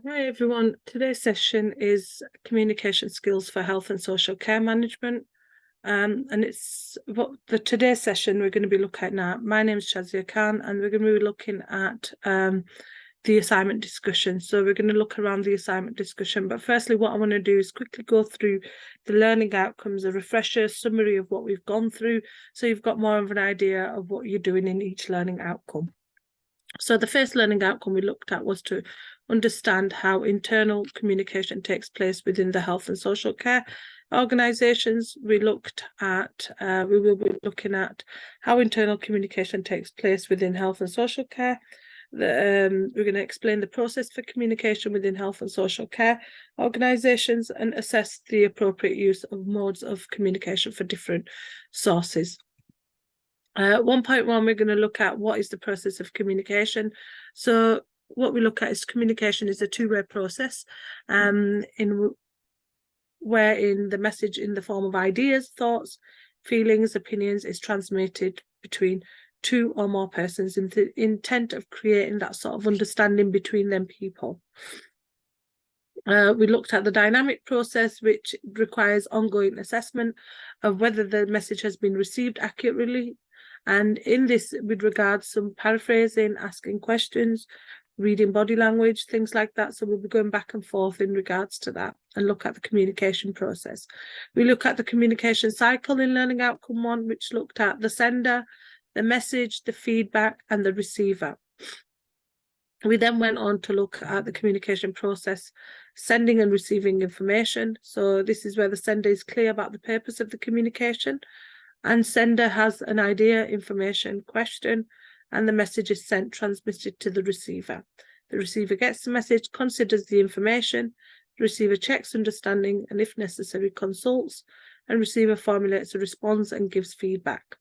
Hi everyone, today's session is communication skills for health and social care management. And it's what today's session we're going to be looking at now. My name is Shazia Khan and we're going to be looking at the assignment discussion. So we're going to look around the assignment discussion. But firstly, what I want to do is quickly go through the learning outcomes, a refresher summary of what we've gone through, so you've got more of an idea of what you're doing in each learning outcome. So the first learning outcome we looked at was to understand how internal communication takes place within the health and social care organisations. We looked at, we will be looking at how internal communication takes place within health and social care. We're going to explain the process for communication within health and social care organisations and assess the appropriate use of modes of communication for different sources. 1.1, we're going to look at what is the process of communication. So what we look at is communication is a two-way process, wherein the message in the form of ideas, thoughts, feelings, opinions is transmitted between two or more persons in the intent of creating that sort of understanding between them people. We looked at the dynamic process, which requires ongoing assessment of whether the message has been received accurately. And in this, with regards some paraphrasing, asking questions, reading body language, things like that. So we'll be going back and forth in regards to that and look at the communication process. We look at the communication cycle in learning outcome 1, which looked at the sender, the message, the feedback, and the receiver. We then went on to look at the communication process, sending and receiving information. So this is where the sender is clear about the purpose of the communication, and sender has an idea, information, question, and the message is sent, transmitted to the receiver. The receiver gets the message, considers the information, the receiver checks understanding, and if necessary, consults, and receiver formulates a response and gives feedback.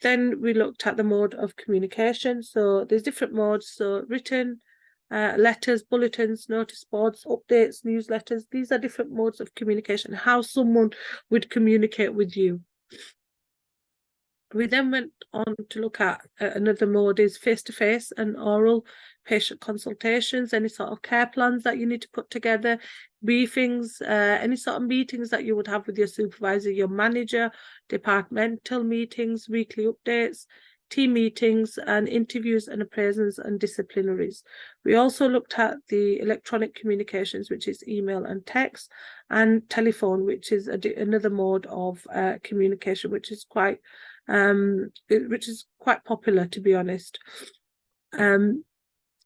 Then we looked at the mode of communication. So there's different modes, so written, letters, bulletins, notice boards, updates, newsletters. These are different modes of communication, how someone would communicate with you. We then went on to look at another mode is face-to-face and oral patient consultations, any sort of care plans that you need to put together, briefings, any sort of meetings that you would have with your supervisor, your manager, departmental meetings, weekly updates, team meetings, and interviews and appraisals and disciplinaries. We also looked at the electronic communications, which is email and text, and telephone, which is another mode of communication, which is quite popular, to be honest.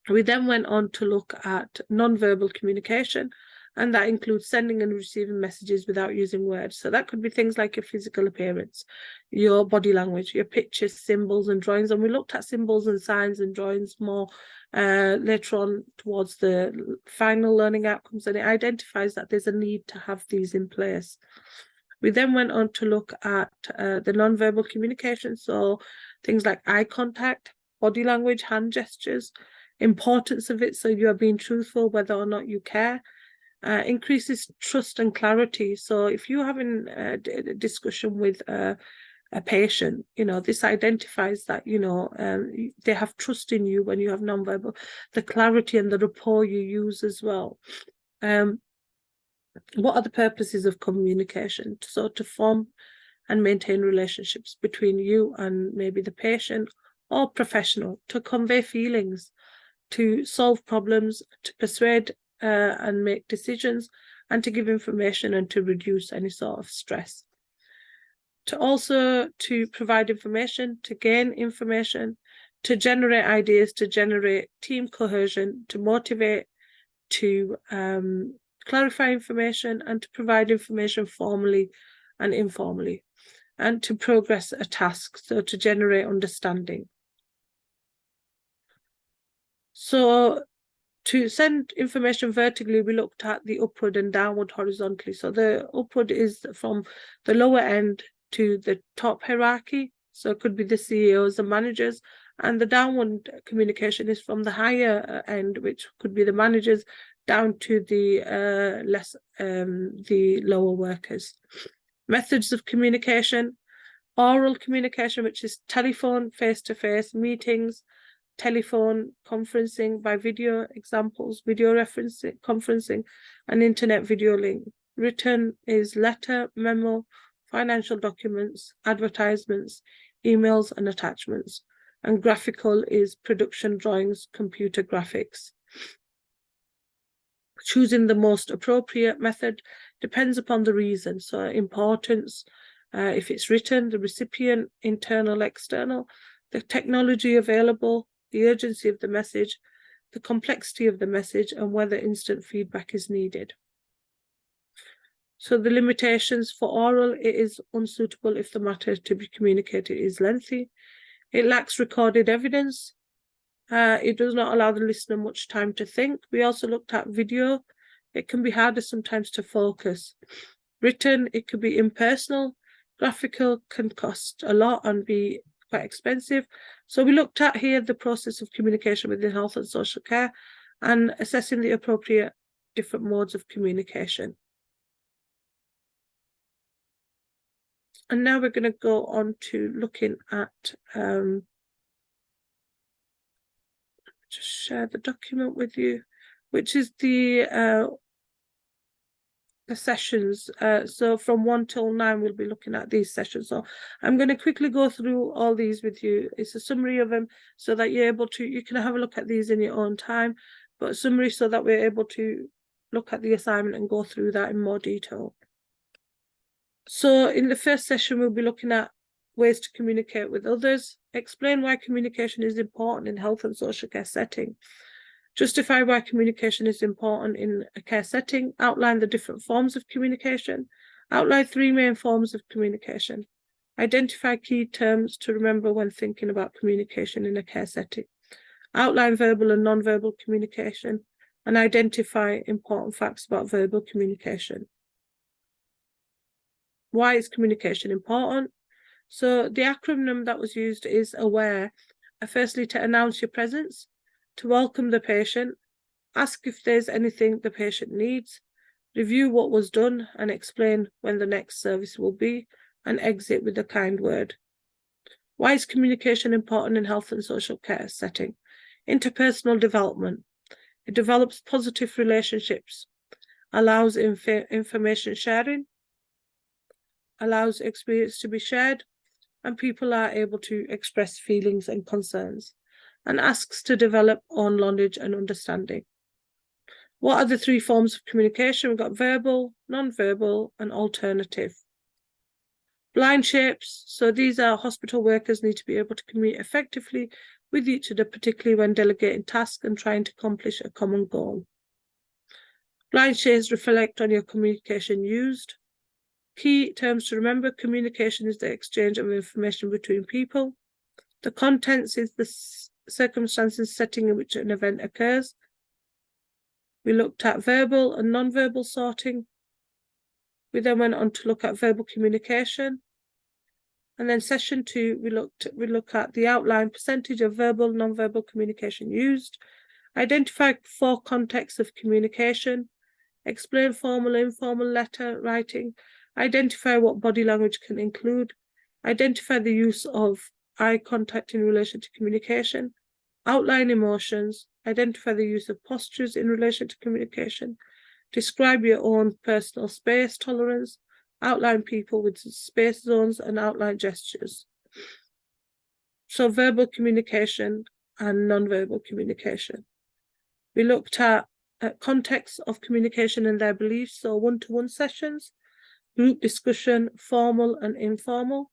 We then went on to look at non-verbal communication, and that includes sending and receiving messages without using words. So that could be things like your physical appearance, your body language, your pictures, symbols and drawings. And we looked at symbols and signs and drawings more later on towards the final learning outcomes, and it identifies that there's a need to have these in place. We then went on to look at the non-verbal communication, so things like eye contact, body language, hand gestures, importance of it, so you are being truthful whether or not you care, increases trust and clarity. So if you're having a discussion with a patient, you know, this identifies that, you know, they have trust in you when you have non-verbal, the clarity and the rapport you use as well. What are the purposes of communication? So to form and maintain relationships between you and maybe the patient or professional, to convey feelings, to solve problems, to persuade and make decisions, and to give information and to reduce any sort of stress. To provide information, to gain information, to generate ideas, to generate team cohesion, to motivate, to clarify information, and to provide information formally and informally, and to progress a task, so to generate understanding. So to send information vertically, we looked at the upward and downward horizontally. So the upward is from the lower end to the top hierarchy. So it could be the CEOs, the managers, and the downward communication is from the higher end, which could be the managers, down to the the lower workers. Methods of communication: oral communication, which is telephone, face-to-face meetings, telephone conferencing by video examples, video referencing, conferencing, and internet video link. Written is letter, memo, financial documents, advertisements, emails, and attachments. And graphical is production drawings, computer graphics. Choosing the most appropriate method depends upon the reason. So importance, if it's written, the recipient, internal, external, the technology available, the urgency of the message, the complexity of the message, and whether instant feedback is needed. So the limitations for oral, it is unsuitable if the matter to be communicated is lengthy. It lacks recorded evidence. It does not allow the listener much time to think. We also looked at video. It can be harder sometimes to focus. Written, it could be impersonal. Graphical can cost a lot and be quite expensive. So we looked at here the process of communication within health and social care and assessing the appropriate different modes of communication. And now we're going to go on to looking at just share the document with you, which is the sessions. So from 1 till 9, we'll be looking at these sessions. So I'm going to quickly go through all these with you. It's a summary of them so that you're able to, you can have a look at these in your own time, but a summary so that we're able to look at the assignment and go through that in more detail. So in the first session, we'll be looking at ways to communicate with others, explain why communication is important in health and social care setting, justify why communication is important in a care setting, outline the different forms of communication, outline 3 main forms of communication, identify key terms to remember when thinking about communication in a care setting, outline verbal and non-verbal communication, and identify important facts about verbal communication. Why is communication important? So the acronym that was used is AWARE. Firstly, to announce your presence, to welcome the patient, ask if there's anything the patient needs, review what was done and explain when the next service will be, and exit with a kind word. Why is communication important in health and social care setting? Interpersonal development. It develops positive relationships, allows information sharing, allows experience to be shared, and people are able to express feelings and concerns, and asks to develop own knowledge and understanding. What are the 3 forms of communication? We've got verbal, non-verbal, and alternative. Blind shapes. So these are hospital workers need to be able to communicate effectively with each other, particularly when delegating tasks and trying to accomplish a common goal. Blind shapes reflect on your communication used. Key terms to remember: communication is the exchange of information between people. The contents is the circumstances, setting in which an event occurs. We looked at verbal and non-verbal sorting. We then went on to look at verbal communication. And then session 2, we look at the outline percentage of verbal, non-verbal communication used. Identify 4 contexts of communication. Explain formal, informal letter writing. Identify what body language can include. Identify the use of eye contact in relation to communication. Outline emotions. Identify the use of postures in relation to communication. Describe your own personal space tolerance. Outline people with space zones and outline gestures. So verbal communication and non-verbal communication. We looked at context of communication and their beliefs, so one-to-one sessions, group discussion, formal and informal.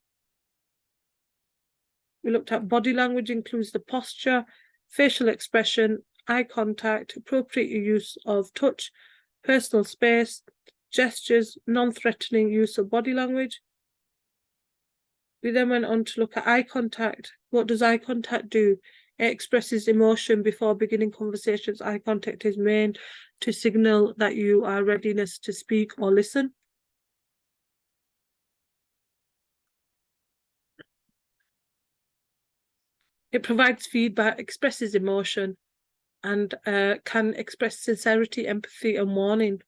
We looked at body language, includes the posture, facial expression, eye contact, appropriate use of touch, personal space, gestures, non-threatening use of body language. We then went on to look at eye contact. What does eye contact do? It expresses emotion before beginning conversations. Eye contact is made to signal that you are readiness to speak or listen. It provides feedback, expresses emotion, and can express sincerity, empathy, and warning.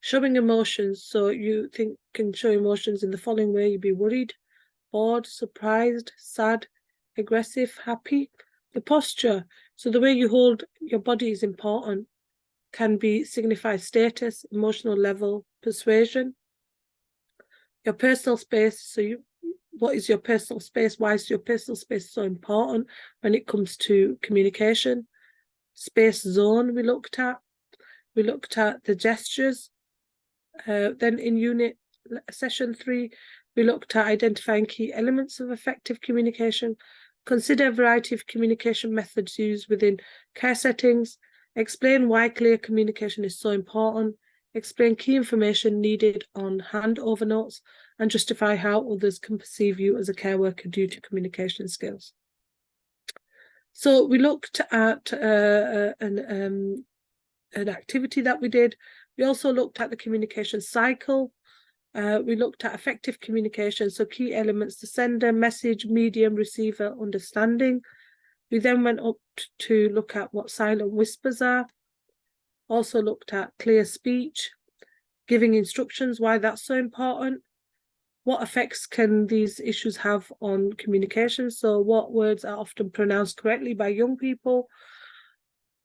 Showing emotions, so you can show emotions in the following way: you'd be worried, bored, surprised, sad, aggressive, happy, The posture, so the way you hold your body is important, can signify status, emotional level, persuasion. Your personal space, so what is your personal space? Why is your personal space so important when it comes to communication? Space zone we looked at. We looked at the gestures. Then in session 3, we looked at identifying key elements of effective communication, consider a variety of communication methods used within care settings, explain why clear communication is so important, explain key information needed on handover notes, and justify how others can perceive you as a care worker due to communication skills. So we looked at an activity that we did. We also looked at the communication cycle. We looked at effective communication, so key elements: the sender, message, medium, receiver, understanding. We then went up to look at what silent whispers are. Also looked at clear speech, giving instructions, why that's so important. What effects can these issues have on communication? So what words are often pronounced correctly by young people?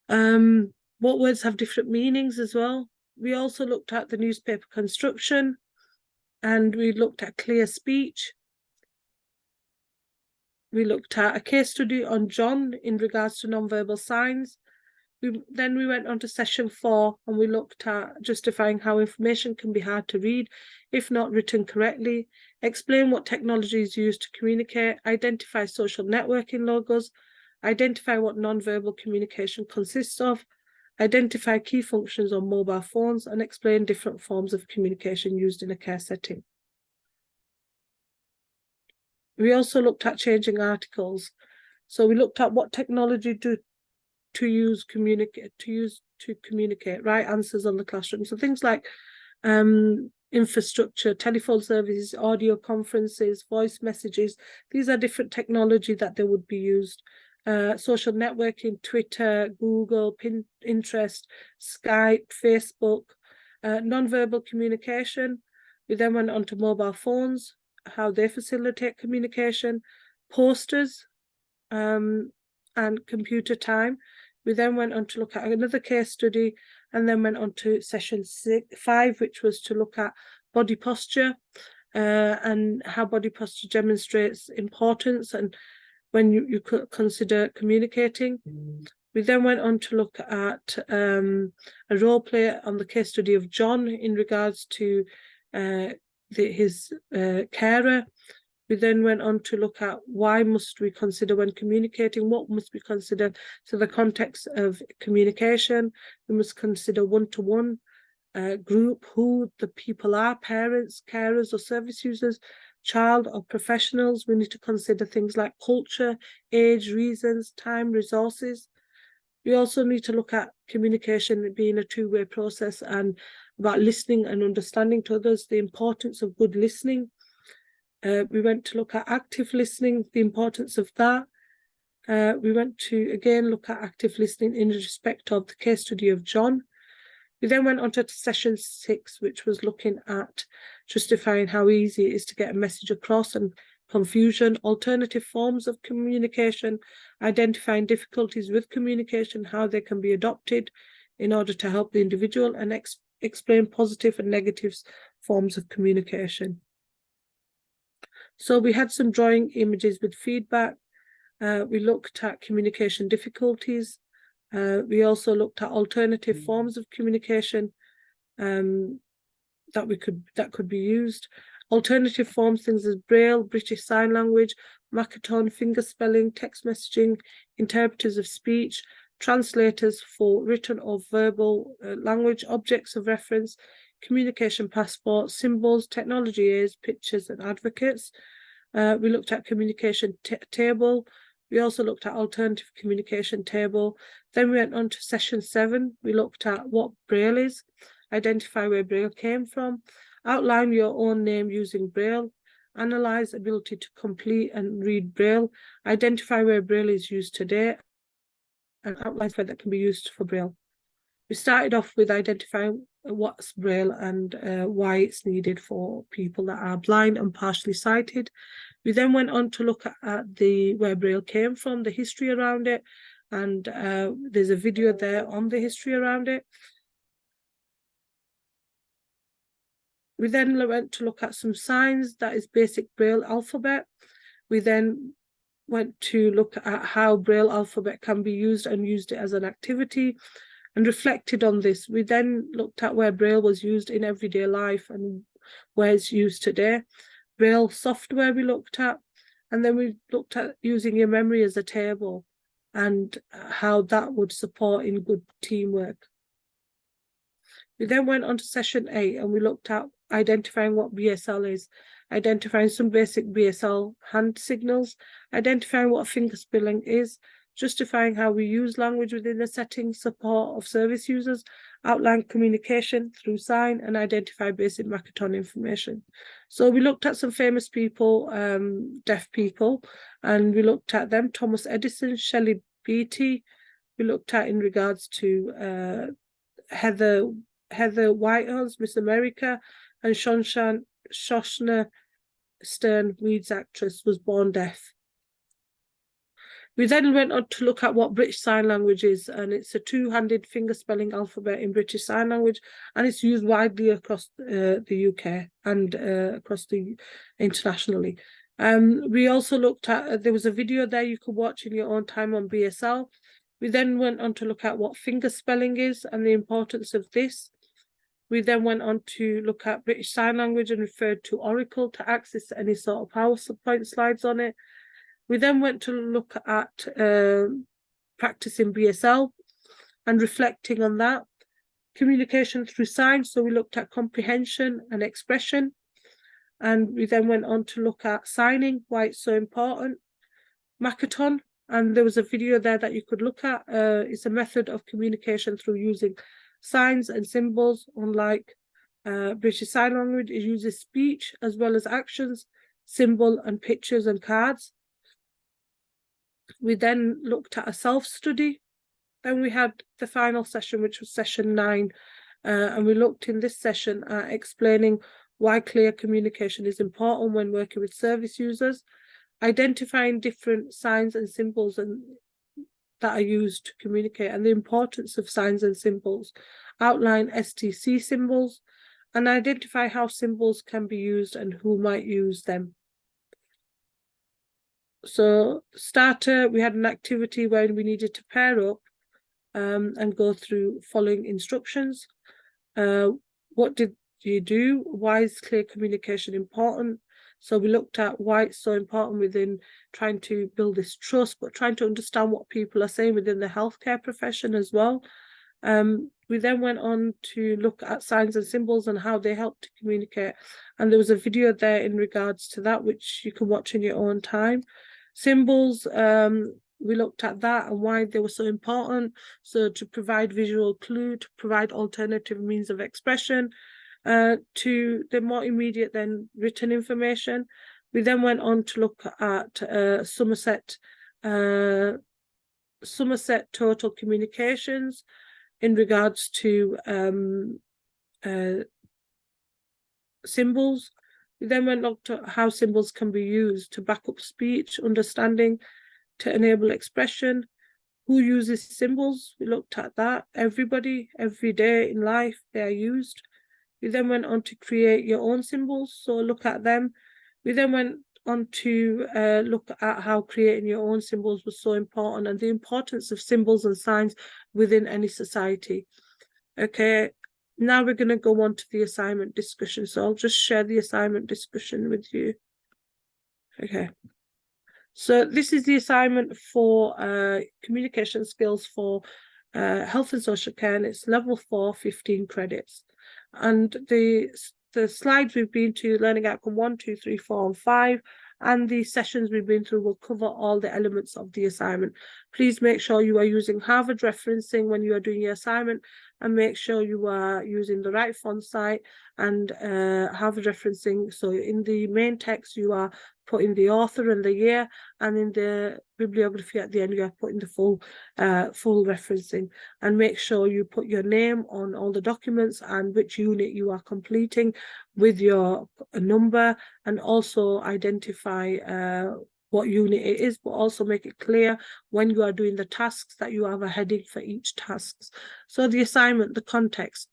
What words have different meanings as well? We also looked at the newspaper construction, and we looked at clear speech. We looked at a case study on John in regards to nonverbal signs. Then we went on to session 4, and we looked at justifying how information can be hard to read if not written correctly, explain what technology is used to communicate, identify social networking logos, identify what nonverbal communication consists of, identify key functions on mobile phones, and explain different forms of communication used in a care setting. We also looked at changing articles. So we looked at what technology to use to communicate, right answers on the classroom. So things like infrastructure, telephone services, audio conferences, voice messages. These are different technology that they would be used. Social networking, Twitter, Google, Pinterest, Skype, Facebook, nonverbal communication. We then went on to mobile phones, how they facilitate communication, posters, and computer time. We then went on to look at another case study, and then went on to session 5, which was to look at body posture and how body posture demonstrates importance and when you could consider communicating. We then went on to look at a role play on the case study of John in regards to his carer. We then went on to look at why must we consider when communicating, what must be considered. So the context of communication, we must consider one-to-one, group, who the people are, parents, carers or service users, child or professionals. We need to consider things like culture, age, reasons, time, resources. We also need to look at communication being a two-way process and about listening and understanding to others, the importance of good listening. We went to look at active listening, the importance of that. We went to, again, look at active listening in respect of the case study of John. We then went on to session 6, which was looking at justifying how easy it is to get a message across and confusion, alternative forms of communication, identifying difficulties with communication, how they can be adopted in order to help the individual, and explain positive and negative forms of communication. So we had some drawing images with feedback. We looked at communication difficulties. We also looked at alternative forms of communication that could be used. Alternative forms, things as Braille, British Sign Language, Makaton, finger spelling, text messaging, interpreters of speech, translators for written or verbal language, objects of reference, communication passports, symbols, technology aids, pictures, and advocates. We looked at communication table. We also looked at alternative communication table. Then we went on to session 7. We looked at what Braille is, identify where Braille came from, outline your own name using Braille, analyze ability to complete and read Braille, identify where Braille is used today, and outline where that can be used for Braille. We started off with identifying what's Braille and why it's needed for people that are blind and partially sighted. We then went on to look at where Braille came from, the history around it, and there's a video there on the history around it. We then went to look at some signs, that is basic Braille alphabet. We then went to look at how Braille alphabet can be used and used it as an activity and reflected on this. We then looked at where Braille was used in everyday life and where it's used today. Braille software we looked at, and then we looked at using your memory as a table and how that would support in good teamwork. We then went on to session 8 and we looked at identifying what BSL is, identifying some basic BSL hand signals, identifying what finger spelling is, justifying how we use language within the setting, support of service users, outline communication through sign, and identify basic Makaton information. So we looked at some famous people, deaf people, and we looked at them: Thomas Edison, Shelley Beatty. We looked at in regards to Heather Whitehouse, Miss America, and Shoshana Stern, Weeds actress, was born deaf. We then went on to look at what British Sign Language is, and it's a two-handed finger spelling alphabet in British Sign Language, and it's used widely across the UK and across the internationally. We also looked at, there was a video there you could watch in your own time on BSL. We then went on to look at what finger spelling is and the importance of this. We then went on to look at British Sign Language and referred to Oracle to access any sort of PowerPoint slides on it. We then went to look at practicing BSL and reflecting on that. Communication through signs, so we looked at comprehension and expression. And we then went on to look at signing, why it's so important. Makaton, and there was a video there that you could look at. It's a method of communication through using signs and symbols. Unlike British Sign Language, it uses speech as well as actions, symbol and pictures and cards. We then looked at a self-study. Then we had the final session, which was session 9. And we looked in this session at explaining why clear communication is important when working with service users, identifying different signs and symbols that are used to communicate and the importance of signs and symbols, outline STC symbols, and identify how symbols can be used and who might use them. So starter, we had an activity where we needed to pair up and go through following instructions. What did you do? Why is clear communication important? So we looked at why it's so important within trying to build this trust, but trying to understand what people are saying within the healthcare profession as well. We then went on to look at signs and symbols and how they help to communicate. And there was a video there in regards to that, which you can watch in your own time. Symbols, we looked at that and why they were so important. So to provide visual clue, to provide alternative means of expression, to the more immediate than written information. We then went on to look at Somerset total communications in regards to symbols. We then went on to how symbols can be used to back up speech, understanding, to enable expression. Who uses symbols? We looked at that. Everybody, every day in life, they are used. We then went on to create your own symbols, so look at them. We then went on to look at how creating your own symbols was so important and the importance of symbols and signs within any society. Okay, now we're going to go on to the assignment discussion. So I'll just share the assignment discussion with you. Okay. So this is the assignment for communication skills for health and social care, and it's level 4, 15 credits. And the slides we've been to, learning outcome 1, 2, 3, 4, and 5, and the sessions we've been through will cover all the elements of the assignment. Please make sure you are using Harvard referencing when you are doing your assignment, and make sure you are using the right font size and have referencing. So in the main text, you are putting the author and the year, and in the bibliography at the end, you are putting the full referencing. And make sure you put your name on all the documents and which unit you are completing with your number, and also identify what unit it is, but also make it clear when you are doing the tasks that you have a heading for each task. So the assignment, the context.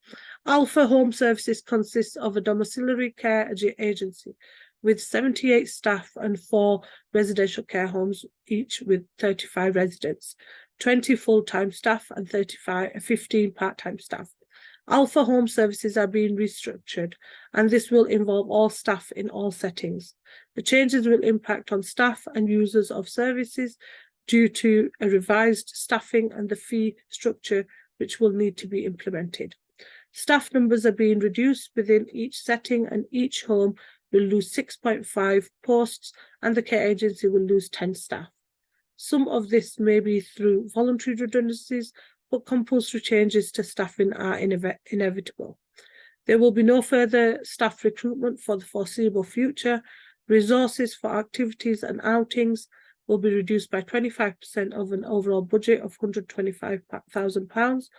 ATHE Home Services consists of a domiciliary care agency with 78 staff and 4 residential care homes, each with 35 residents, 20 full-time staff and 15 part-time staff. ATHE Home Services are being restructured, and this will involve all staff in all settings. The changes will impact on staff and users of services due to a revised staffing and the fee structure, which will need to be implemented. Staff numbers are being reduced within each setting, and each home will lose 6.5 posts, and the care agency will lose 10 staff. Some of this may be through voluntary redundancies, but compulsory changes to staffing are inevitable. There will be no further staff recruitment for the foreseeable future. Resources for activities and outings will be reduced by 25% of an overall budget of £125,000.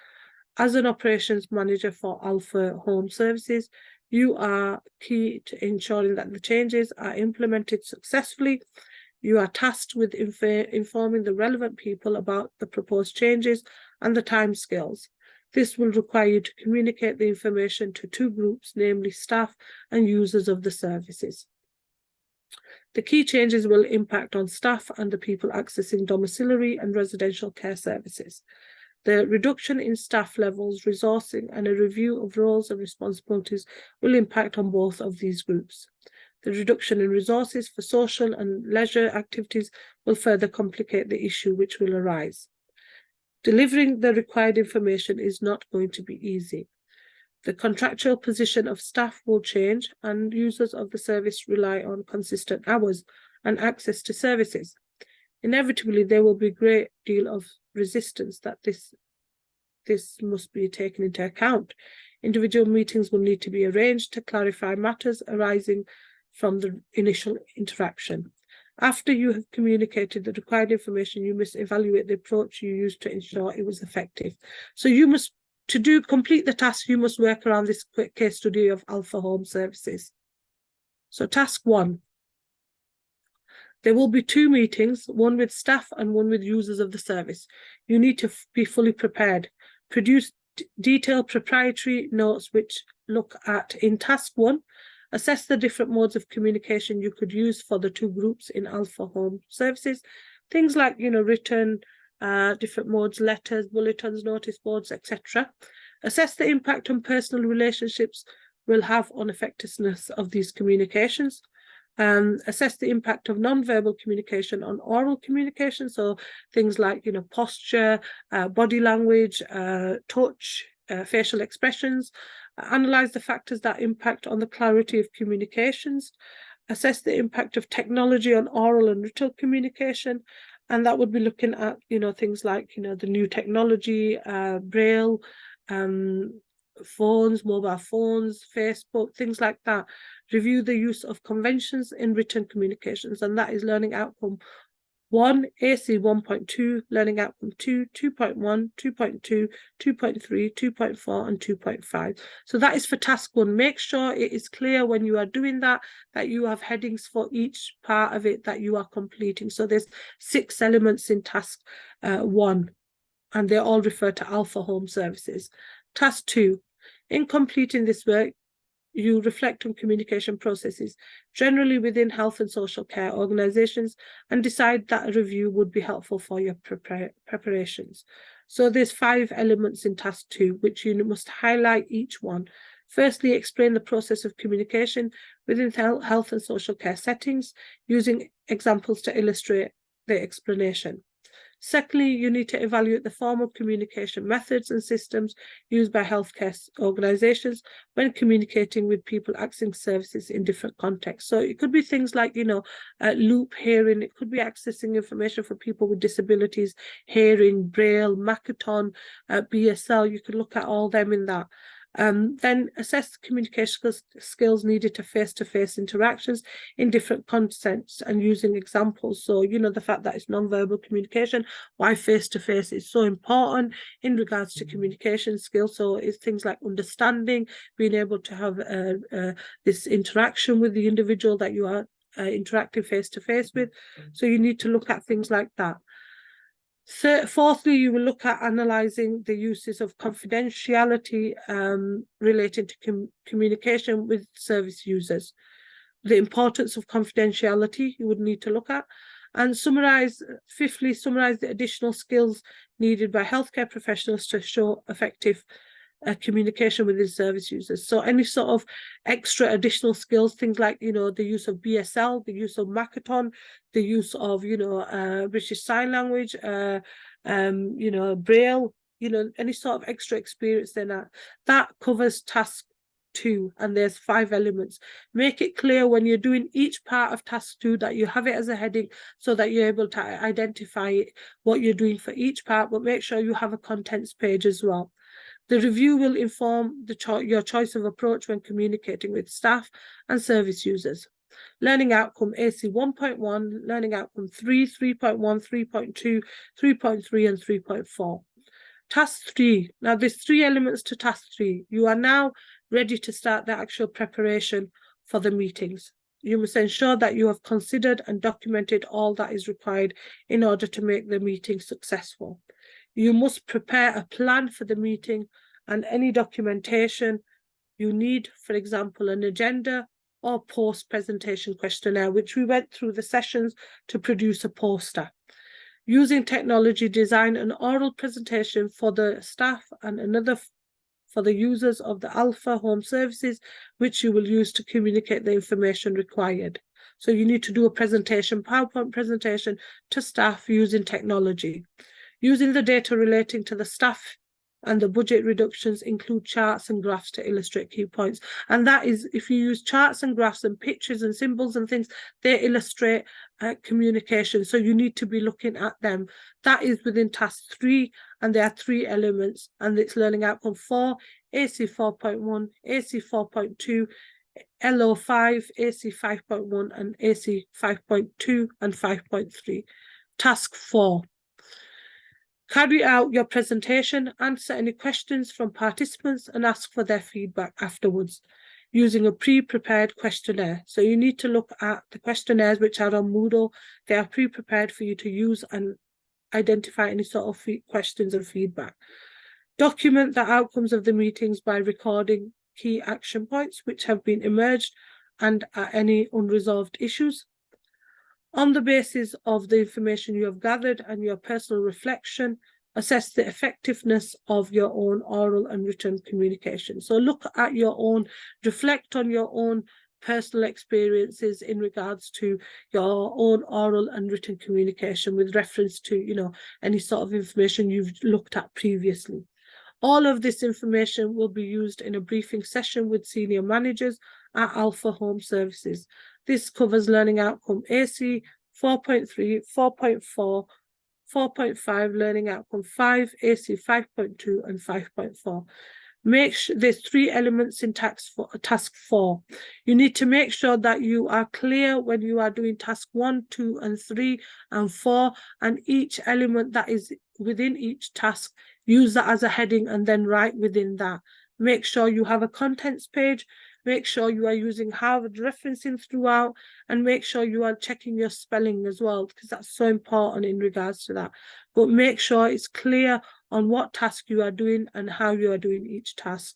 As an operations manager for ATHE Home Services, you are key to ensuring that the changes are implemented successfully. You are tasked with informing the relevant people about the proposed changes and the timescales. This will require you to communicate the information to 2 groups, namely staff and users of the services. The key changes will impact on staff and the people accessing domiciliary and residential care services. The reduction in staff levels, resourcing, and a review of roles and responsibilities will impact on both of these groups. The reduction in resources for social and leisure activities will further complicate the issue which will arise. Delivering the required information is not going to be easy. The contractual position of staff will change, and users of the service rely on consistent hours and access to services. Inevitably, there will be a great deal of resistance that this must be taken into account. Individual meetings will need to be arranged to clarify matters arising from the initial interaction. After you have communicated the required information, you must evaluate the approach you used to ensure it was effective. So you must, complete the task, you must work around this quick case study of ATHE Home Services. So task 1. There will be 2 meetings, one with staff and one with users of the service. You need to be fully prepared. Produce detailed proprietary notes which look at, in task 1, assess the different modes of communication you could use for the 2 groups in ATHE Home Services. Things like, written, different modes, letters, bulletins, notice boards, etc. Assess the impact on personal relationships will have on effectiveness of these communications. Assess the impact of non-verbal communication on oral communication, so things like posture, body language, touch, facial expressions. Analyze the factors that impact on the clarity of communications. Assess the impact of technology on oral and written communication, and that would be looking at things like the new technology, braille, phones, mobile phones, Facebook, things like that. Review the use of conventions in written communications, and that is learning outcome 1, AC 1.2, learning outcome 2, 2.1, 2.2, 2.3, 2.4, and 2.5. So that is for task 1. Make sure it is clear when you are doing that you have headings for each part of it that you are completing. So there's 6 elements in task 1, and they all refer to ATHE Home Services. Task 2. In completing this work, you reflect on communication processes generally within health and social care organisations and decide that a review would be helpful for your preparations. So there's 5 elements in task 2, which you must highlight each one. Firstly, explain the process of communication within health and social care settings using examples to illustrate the explanation. Secondly, you need to evaluate the formal communication methods and systems used by healthcare organisations when communicating with people accessing services in different contexts. So it could be things like, loop hearing, it could be accessing information for people with disabilities, hearing, braille, Makaton, BSL, you could look at all them in that. Then assess communication skills needed to face-to-face interactions in different contexts and using examples. So, the fact that it's non-verbal communication, why face-to-face is so important in regards to communication skills. So it's things like understanding, being able to have this interaction with the individual that you are interacting face-to-face with. So you need to look at things like that. Fourthly, you will look at analysing the uses of confidentiality relating to communication with service users. The importance of confidentiality you would need to look at. And fifthly, summarise the additional skills needed by healthcare professionals to show effective communication with the service users. So any sort of extra additional skills, things like, the use of BSL, the use of Makaton, the use of, British Sign Language, Braille, any sort of extra experience then that covers task 2, and there's 5 elements. Make it clear when you're doing each part of task 2 that you have it as a heading so that you're able to identify what you're doing for each part, but make sure you have a contents page as well. The review will inform your choice of approach when communicating with staff and service users. Learning outcome AC 1.1, learning outcome 3, 3.1, 3.2, 3.3 and 3.4. Task 3. Now there's 3 elements to task 3. You are now ready to start the actual preparation for the meetings. You must ensure that you have considered and documented all that is required in order to make the meeting successful. You must prepare a plan for the meeting and any documentation you need, for example, an agenda or post-presentation questionnaire, which we went through the sessions to produce a poster. Using technology, design an oral presentation for the staff and another for the users of the ALPHA home services, which you will use to communicate the information required. So you need to do a presentation, PowerPoint presentation to staff using technology. Using the data relating to the staff and the budget reductions, include charts and graphs to illustrate key points. And that is, if you use charts and graphs and pictures and symbols and things, they illustrate communication. So you need to be looking at them. That is within task 3, and there are 3 elements, and it's learning outcome 4, AC 4.1, AC 4.2, LO5, AC 5.1, and AC 5.2 and 5.3. Task 4. Carry out your presentation, answer any questions from participants and ask for their feedback afterwards using a pre-prepared questionnaire. So you need to look at the questionnaires which are on Moodle. They are pre-prepared for you to use and identify any sort of questions and feedback. Document the outcomes of the meetings by recording key action points which have been emerged and any unresolved issues. On the basis of the information you have gathered and your personal reflection, assess the effectiveness of your own oral and written communication. So look at your own, reflect on your own personal experiences in regards to your own oral and written communication with reference to, any sort of information you've looked at previously. All of this information will be used in a briefing session with senior managers at ALPHA Home Services. This covers learning outcome AC 4.3, 4.4, 4.5, learning outcome 5, AC 5.2 and 5.4. Make sure there's 3 elements in task 4. You need to make sure that you are clear when you are doing task 1, 2 and 3 and 4, and each element that is within each task, use that as a heading and then write within that. Make sure you have a contents page. Make sure you are using Harvard referencing throughout, and make sure you are checking your spelling as well, because that's so important in regards to that. But make sure it's clear on what task you are doing and how you are doing each task.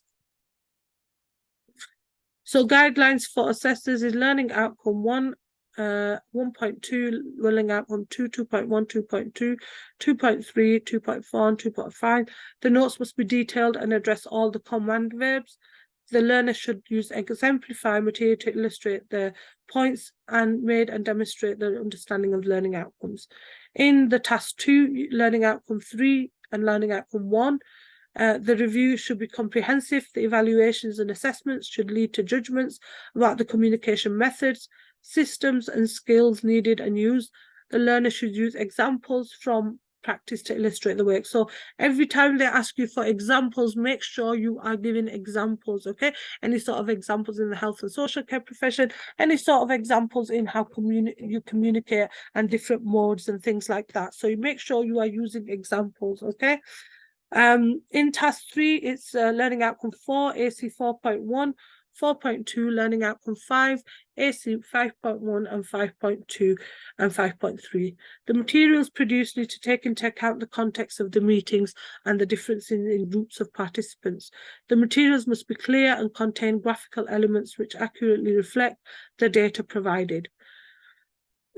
So guidelines for assessors is learning outcome 1, 1.2, learning outcome 2, 2.1, 2.2, 2.3, 2.4 and 2.5. The notes must be detailed and address all the command verbs. The learner should use exemplify material to illustrate the points and made and demonstrate their understanding of learning outcomes. In the task 2, learning outcome 3 and learning outcome 1, the review should be comprehensive. The evaluations and assessments should lead to judgments about the communication methods, systems and skills needed and used. The learner should use examples from practice to illustrate the work. So every time they ask you for examples, make sure you are giving examples, okay? Any sort of examples in the health and social care profession, any sort of examples in how you communicate and different modes and things like that. So you make sure you are using examples, okay? In task 3, it's learning outcome 4, AC 4.1, 4.2, learning outcome 5, AC 5.1 and 5.2 and 5.3. The materials produced need to take into account the context of the meetings and the difference in groups of participants. The materials must be clear and contain graphical elements which accurately reflect the data provided.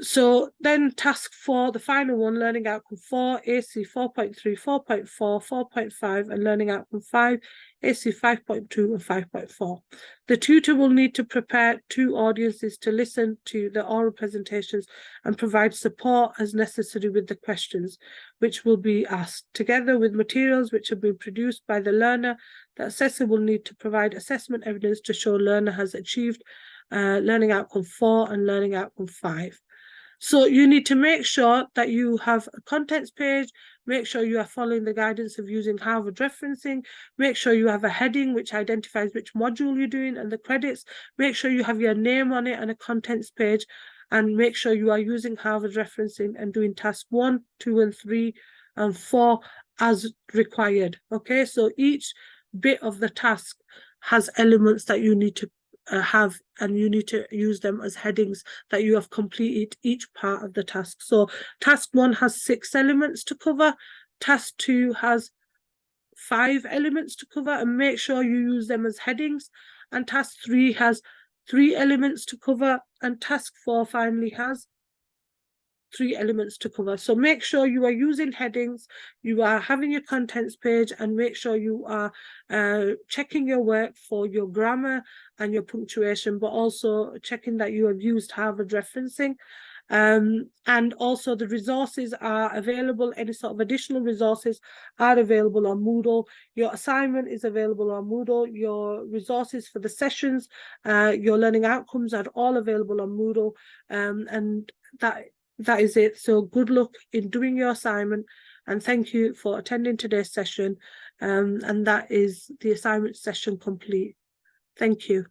So then task 4, the final one, learning outcome 4, AC 4.3, 4.4, 4.5, and learning outcome 5, AC 5.2 and 5.4. The tutor will need to prepare 2 audiences to listen to the oral presentations and provide support as necessary with the questions which will be asked. Together with materials which have been produced by the learner, the assessor will need to provide assessment evidence to show learner has achieved learning outcome 4 and learning outcome 5. So you need to make sure that you have a contents page, make sure you are following the guidance of using Harvard referencing, make sure you have a heading which identifies which module you're doing and the credits, make sure you have your name on it and a contents page, and make sure you are using Harvard referencing and doing task 1, 2, and 3, and 4 as required. Okay, so each bit of the task has elements that you need to have, and you need to use them as headings that you have completed each part of the task. So task 1 has 6 elements to cover, task 2 has 5 elements to cover, and make sure you use them as headings, and task 3 has 3 elements to cover, and task 4 finally has 3 elements to cover. So make sure you are using headings, you are having your contents page, and make sure you are checking your work for your grammar and your punctuation, but also checking that you have used Harvard referencing. And also the resources are available. Any sort of additional resources are available on Moodle. Your assignment is available on Moodle. Your resources for the sessions, your learning outcomes are all available on Moodle. And that is it. So good luck in doing your assignment, and thank you for attending today's session. And that is the assignment session complete. Thank you.